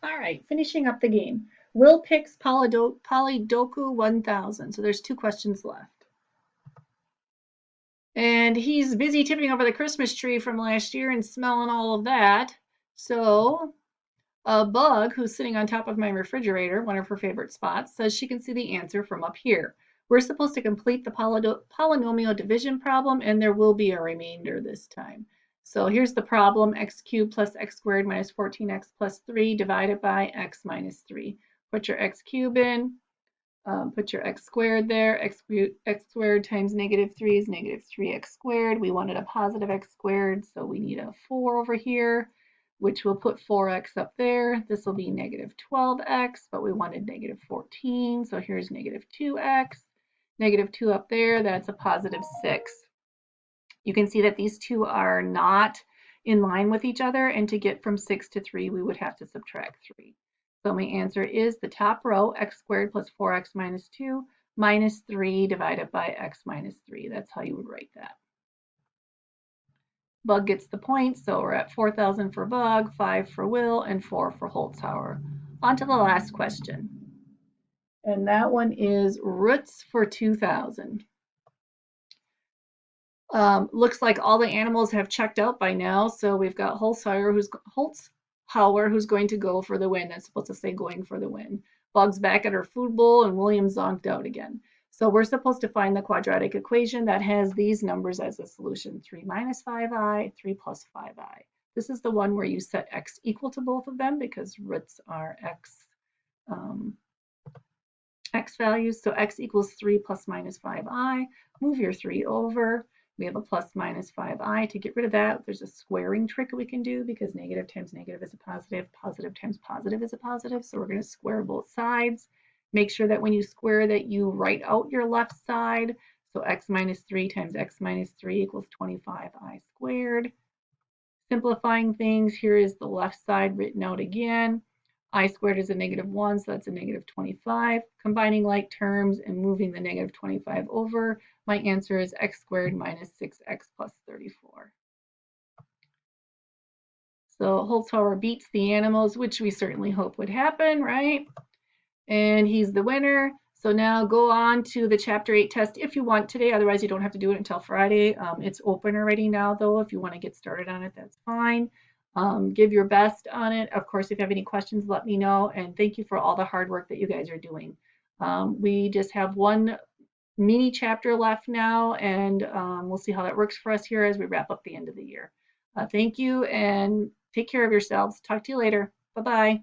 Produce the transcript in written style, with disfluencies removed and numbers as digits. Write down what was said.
All right, finishing up the game. Will picks Polydoku 1000. So there's 2 questions left. And he's busy tipping over the Christmas tree from last year and smelling all of that. So a bug who's sitting on top of my refrigerator, one of her favorite spots, says she can see the answer from up here. We're supposed to complete the polynomial division problem, and there will be a remainder this time. So here's the problem: x cubed plus x squared minus 14x plus 3 divided by x minus 3. Put your x cubed in, put your x squared there. X squared times negative 3 is negative 3x squared. We wanted a positive x squared, so we need a 4 over here, which will put 4x up there. This will be negative 12x, but we wanted negative 14, so here's negative 2x. Negative 2 up there, that's a positive 6. You can see that these two are not in line with each other, and to get from 6 to 3, we would have to subtract 3. So my answer is the top row, x squared plus 4x minus 2 minus 3 divided by x minus 3. That's how you would write that. Bug gets the point, so we're at 4,000 for Bug, 5 for Will, and 4 for Holzhauer. On to the last question. And that one is roots for 2,000. Looks like all the animals have checked out by now, so we've got Holzhauer who's going to go for the win. That's supposed to say going for the win. Bug's back at her food bowl, and William zonked out again. So we're supposed to find the quadratic equation that has these numbers as a solution: 3 minus 5i, 3 plus 5i. This is the one where you set x equal to both of them because roots are x values. So x equals 3 plus minus 5i. Move your 3 over. We have a plus minus 5i. To get rid of that, there's a squaring trick we can do because negative times negative is a positive, positive times positive is a positive. So we're going to square both sides. Make sure that when you square that you write out your left side. So x minus 3 times x minus 3 equals 25i squared. Simplifying things, here is the left side written out again. I squared is a negative 1, so that's a negative 25. Combining like terms and moving the negative 25 over, my answer is x squared minus 6x plus 34. So Holzhauer beats the animals, which we certainly hope would happen, right? And he's the winner. So now go on to the Chapter 8 test if you want today. Otherwise, you don't have to do it until Friday. It's open already now, though. If you want to get started on it, that's fine. Give your best on it. Of course, if you have any questions, let me know. And thank you for all the hard work that you guys are doing. We just have one mini chapter left now, and we'll see how that works for us here as we wrap up the end of the year. Thank you, and take care of yourselves. Talk to you later. Bye-bye.